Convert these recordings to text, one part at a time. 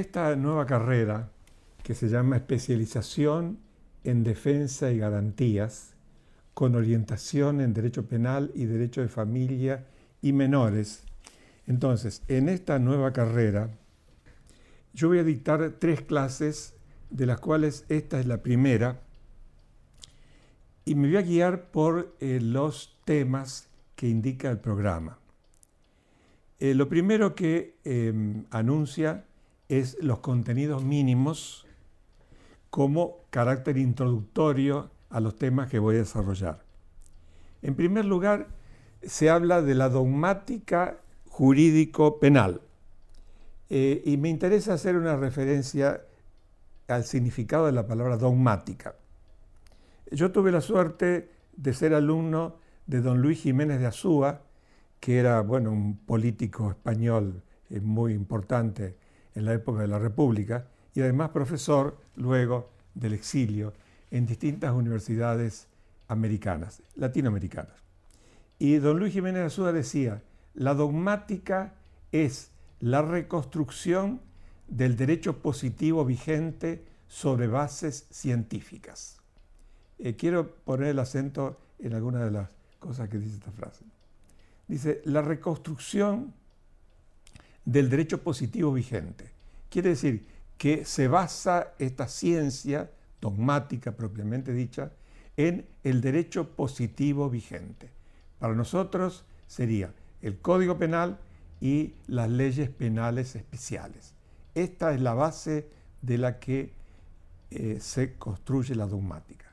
esta nueva carrera, que se llama Especialización en Defensa y Garantías, con orientación en Derecho Penal y Derecho de Familia y Menores. Entonces, en esta nueva carrera, yo voy a dictar 3 clases, de las cuales esta es la primera, y me voy a guiar por los temas que indica el programa. Lo primero que anuncia es los contenidos mínimos como carácter introductorio a los temas que voy a desarrollar. En primer lugar, se habla de la dogmática jurídico-penal. Y me interesa hacer una referencia al significado de la palabra dogmática. Yo tuve la suerte de ser alumno de don Luis Jiménez de Azúa, que era, bueno, un político español muy importante en la época de la República, y además profesor luego del exilio en distintas universidades americanas, latinoamericanas. Y don Luis Jiménez de Azúa decía, la dogmática es la reconstrucción del derecho positivo vigente sobre bases científicas. Quiero poner el acento en alguna de las cosas que dice esta frase. Dice, la reconstrucción del derecho positivo vigente. Quiere decir que se basa esta ciencia dogmática propiamente dicha en el derecho positivo vigente. Para nosotros sería el Código Penal y las leyes penales especiales. Esta es la base de la que se construye la dogmática.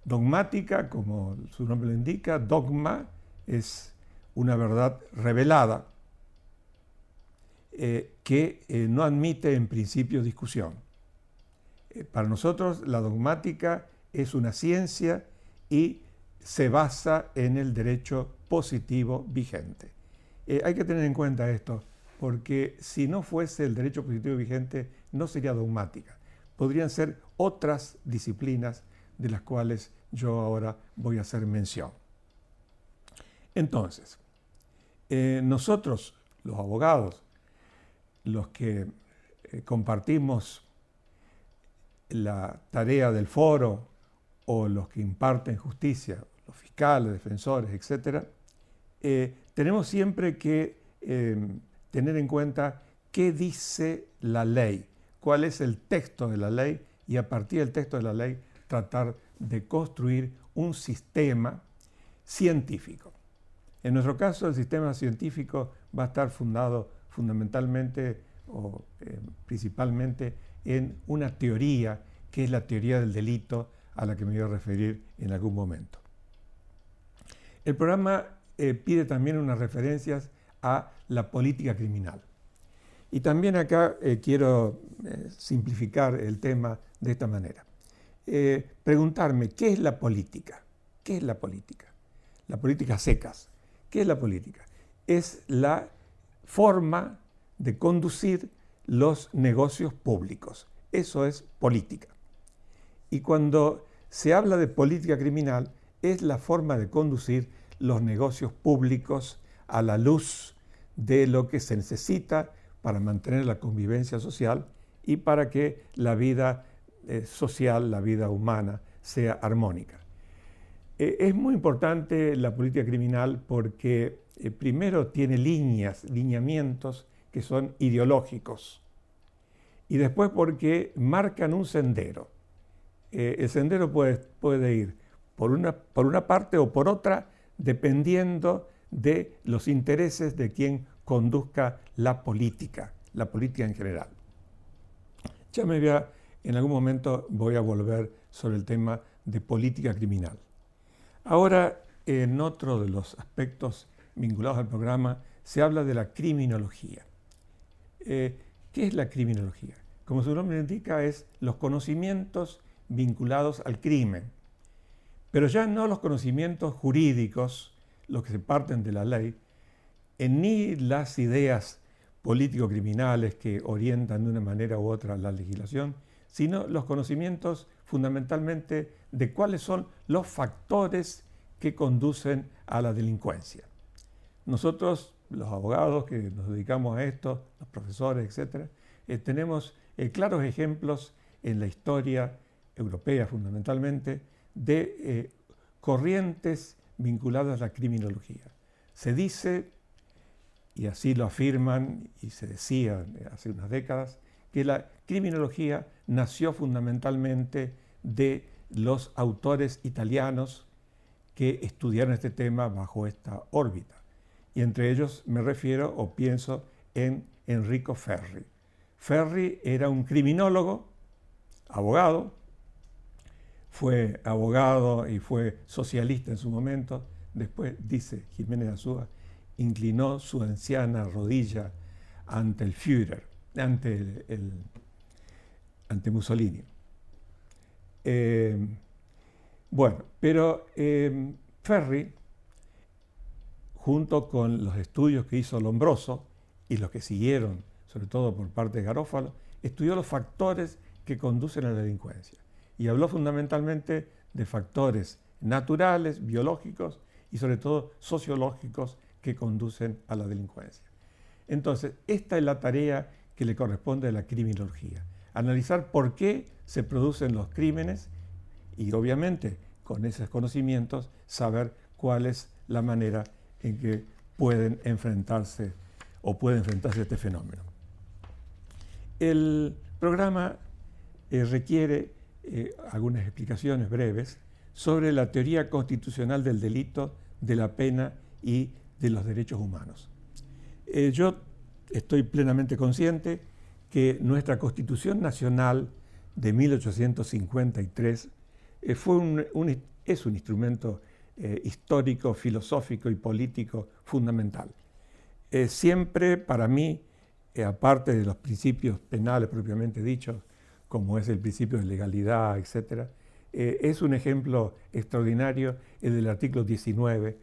Dogmática, como su nombre lo indica, dogma es una verdad revelada que no admite en principio discusión. Para nosotros la dogmática es una ciencia y se basa en el derecho positivo vigente. Hay que tener en cuenta esto, porque si no fuese el derecho positivo vigente, no sería dogmática. Podrían ser otras disciplinas de las cuales yo ahora voy a hacer mención. Entonces, nosotros, los abogados, los que compartimos la tarea del foro o los que imparten justicia, los fiscales, defensores, etc., tenemos siempre que tener en cuenta qué dice la ley, cuál es el texto de la ley y a partir del texto de la ley tratar de construir un sistema científico. En nuestro caso, el sistema científico va a estar fundado fundamentalmente o principalmente en una teoría que es la teoría del delito a la que me voy a referir en algún momento. El programa pide también unas referencias a la política criminal. Y también acá quiero simplificar el tema de esta manera. Preguntarme, ¿qué es la política? ¿Qué es la política? La política a secas. ¿Qué es la política? Es la forma de conducir los negocios públicos. Eso es política. Y cuando se habla de política criminal, es la forma de conducir los negocios públicos a la luz de lo que se necesita para mantener la convivencia social y para que la vida social, la vida humana, sea armónica. Es muy importante la política criminal porque primero tiene lineamientos que son ideológicos y después porque marcan un sendero. El sendero puede ir por una parte o por otra dependiendo de los intereses de quien conduzca la política en general. En algún momento voy a volver sobre el tema de política criminal. Ahora, en otro de los aspectos vinculados al programa, se habla de la criminología. ¿Qué es la criminología? Como su nombre indica, es los conocimientos vinculados al crimen, pero ya no los conocimientos jurídicos, los que se parten de la ley, ni las ideas político-criminales que orientan de una manera u otra la legislación, sino los conocimientos fundamentalmente de cuáles son los factores que conducen a la delincuencia. Nosotros, los abogados que nos dedicamos a esto, los profesores, etc., tenemos claros ejemplos en la historia europea fundamentalmente de corrientes vinculadas a la criminología. Se dice, y así lo afirman y se decía hace unas décadas, que la criminología nació fundamentalmente de los autores italianos que estudiaron este tema bajo esta órbita. Y entre ellos me refiero o pienso en Enrico Ferri. Ferri era un criminólogo, abogado, fue abogado y fue socialista en su momento. Después, dice Jiménez de Azúa, inclinó su anciana rodilla ante el Führer, ante Mussolini. Bueno, pero Ferri, junto con los estudios que hizo Lombroso y los que siguieron, sobre todo por parte de Garofalo, estudió los factores que conducen a la delincuencia y habló fundamentalmente de factores naturales, biológicos y sobre todo sociológicos que conducen a la delincuencia. Entonces, esta es la tarea que le corresponde a la criminología, analizar por qué se producen los crímenes y obviamente con esos conocimientos saber cuál es la manera en que pueden enfrentarse o puede enfrentarse a este fenómeno. El programa requiere algunas explicaciones breves sobre la teoría constitucional del delito, de la pena y de los derechos humanos. Yo estoy plenamente consciente que nuestra Constitución Nacional de 1853 es un instrumento histórico, filosófico y político fundamental. Siempre para mí, aparte de los principios penales propiamente dichos, como es el principio de legalidad, etc., es un ejemplo extraordinario el del artículo 19,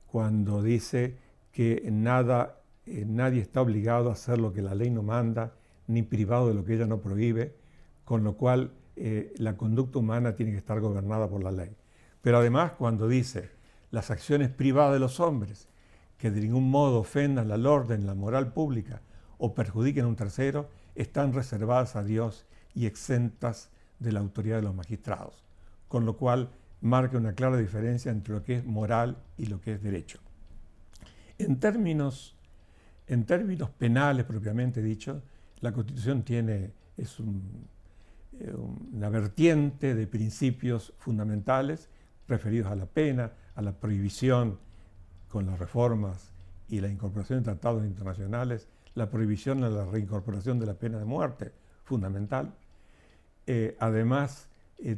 cuando dice que nadie está obligado a hacer lo que la ley no manda, ni privado de lo que ella no prohíbe, con lo cual la conducta humana tiene que estar gobernada por la ley. Pero además cuando dice las acciones privadas de los hombres que de ningún modo ofendan al orden, la moral pública o perjudiquen a un tercero, están reservadas a Dios y exentas de la autoridad de los magistrados, con lo cual marca una clara diferencia entre lo que es moral y lo que es derecho. En términos penales propiamente dicho, la Constitución es una vertiente de principios fundamentales referidos a la pena, a la prohibición con las reformas y la incorporación de tratados internacionales, la prohibición a la reincorporación de la pena de muerte, fundamental. Además,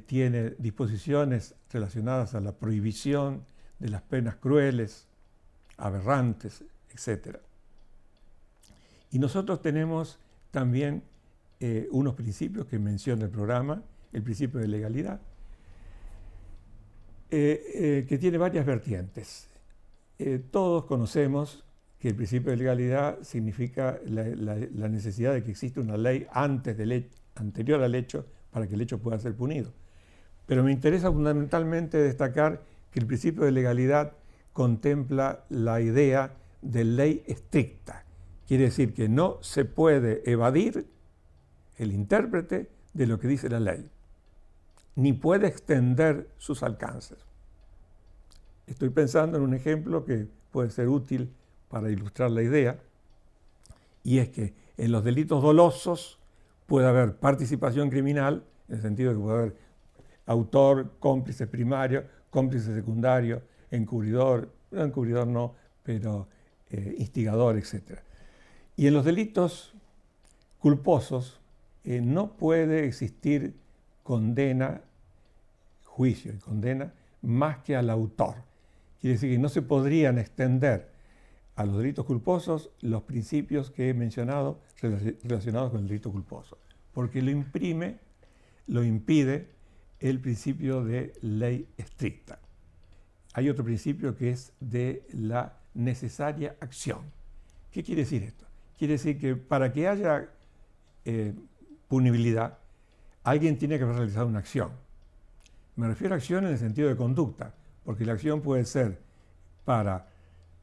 tiene disposiciones relacionadas a la prohibición de las penas crueles, aberrantes, etc. Y nosotros tenemos también unos principios que menciona el programa, el principio de legalidad, que tiene varias vertientes. Todos conocemos que el principio de legalidad significa la necesidad de que exista una ley anterior al hecho para que el hecho pueda ser punido. Pero me interesa fundamentalmente destacar que el principio de legalidad contempla la idea de ley estricta. Quiere decir que no se puede evadir el intérprete de lo que dice la ley, ni puede extender sus alcances. Estoy pensando en un ejemplo que puede ser útil para ilustrar la idea, y es que en los delitos dolosos puede haber participación criminal, en el sentido de que puede haber autor, cómplice primario, cómplice secundario, encubridor no, pero instigador, etc. Y en los delitos culposos no puede existir condena, juicio y condena, más que al autor. Quiere decir que no se podrían extender a los delitos culposos los principios que he mencionado relacionados con el delito culposo, porque lo impide el principio de ley estricta. Hay otro principio que es de la necesaria acción. ¿Qué quiere decir esto? Quiere decir que para que haya punibilidad, alguien tiene que haber realizado una acción. Me refiero a acción en el sentido de conducta, porque la acción puede ser para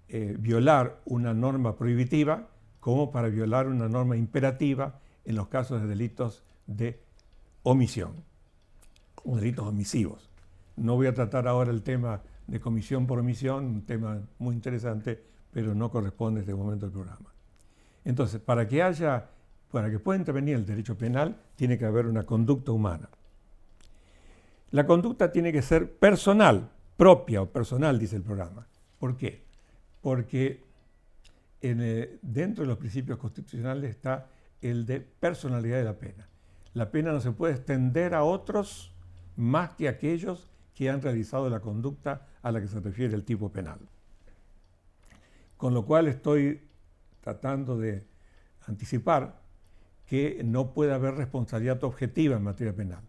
violar una norma prohibitiva como para violar una norma imperativa en los casos de delitos de omisión o delitos omisivos. No voy a tratar ahora el tema de comisión por omisión, un tema muy interesante, pero no corresponde a este momento del programa. Entonces, para que pueda intervenir el derecho penal, tiene que haber una conducta humana. La conducta tiene que ser personal, propia o personal, dice el programa. ¿Por qué? Porque dentro de los principios constitucionales está el de personalidad de la pena. La pena no se puede extender a otros más que aquellos que han realizado la conducta a la que se refiere el tipo penal. Con lo cual estoy tratando de anticipar que no puede haber responsabilidad objetiva en materia penal.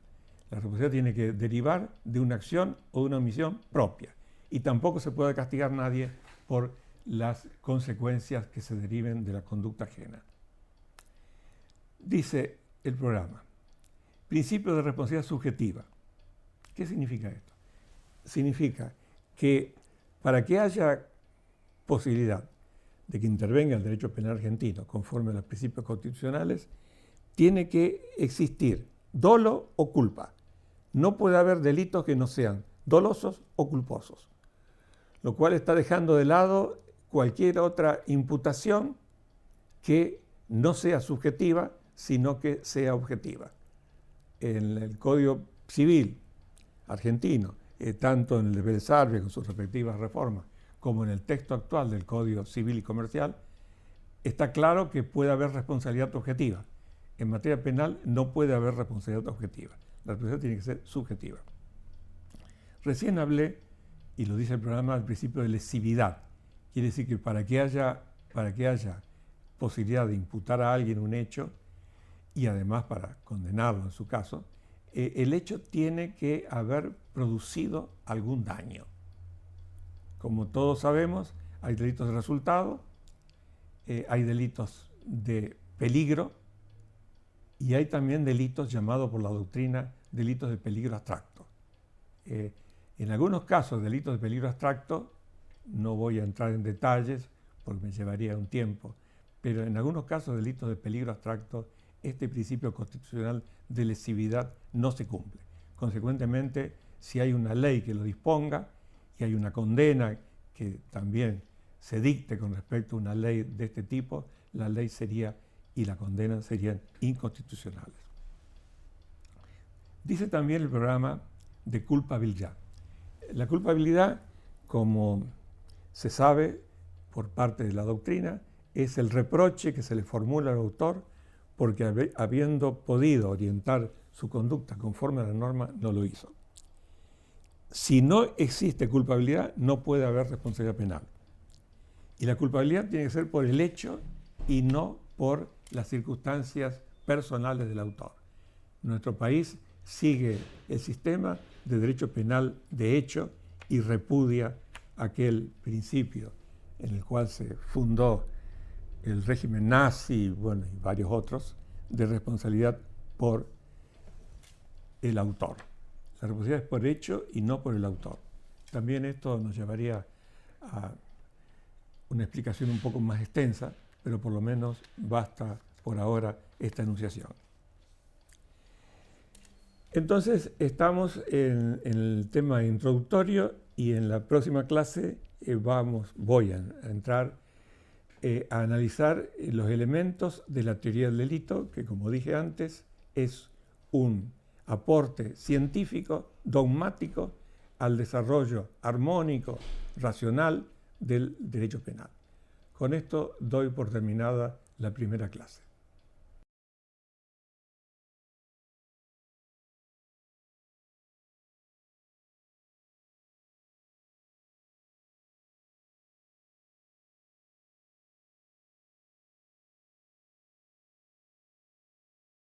La responsabilidad tiene que derivar de una acción o de una omisión propia. Y tampoco se puede castigar a nadie por las consecuencias que se deriven de la conducta ajena. Dice el programa, principio de responsabilidad subjetiva. ¿Qué significa esto? Significa que para que haya posibilidad de que intervenga el derecho penal argentino conforme a los principios constitucionales, tiene que existir dolo o culpa. No puede haber delitos que no sean dolosos o culposos, lo cual está dejando de lado cualquier otra imputación que no sea subjetiva, sino que sea objetiva. En el Código Civil argentino, tanto en el de Vélez Arfiel con sus respectivas reformas, como en el texto actual del Código Civil y Comercial, está claro que puede haber responsabilidad objetiva. En materia penal no puede haber responsabilidad objetiva. La responsabilidad tiene que ser subjetiva. Recién hablé, y lo dice el programa, del principio de lesividad. Quiere decir que para que haya posibilidad de imputar a alguien un hecho, y además para condenarlo en su caso, el hecho tiene que haber producido algún daño. Como todos sabemos, hay delitos de resultado, hay delitos de peligro y hay también delitos llamados por la doctrina delitos de peligro abstracto. En algunos casos, delitos de peligro abstracto, no voy a entrar en detalles porque me llevaría un tiempo, pero en algunos casos, delitos de peligro abstracto, este principio constitucional de lesividad no se cumple. Consecuentemente, si hay una ley que lo disponga y hay una condena que también se dicte con respecto a una ley de este tipo, la ley sería y la condena serían inconstitucionales. Dice también el programa de culpabilidad. La culpabilidad, como se sabe por parte de la doctrina, es el reproche que se le formula al autor porque habiendo podido orientar su conducta conforme a la norma, no lo hizo. Si no existe culpabilidad, no puede haber responsabilidad penal. Y la culpabilidad tiene que ser por el hecho y no por las circunstancias personales del autor. Nuestro país sigue el sistema de derecho penal de hecho y repudia aquel principio en el cual se fundó el régimen nazi, bueno, y varios otros, de responsabilidad por el autor. La responsabilidad es por hecho y no por el autor. También esto nos llevaría a una explicación un poco más extensa, pero por lo menos basta por ahora esta enunciación. Entonces estamos en el tema introductorio y en la próxima clase voy a entrar a analizar los elementos de la teoría del delito, que como dije antes, es un aporte científico, dogmático, al desarrollo armónico, racional del derecho penal. Con esto doy por terminada la primera clase.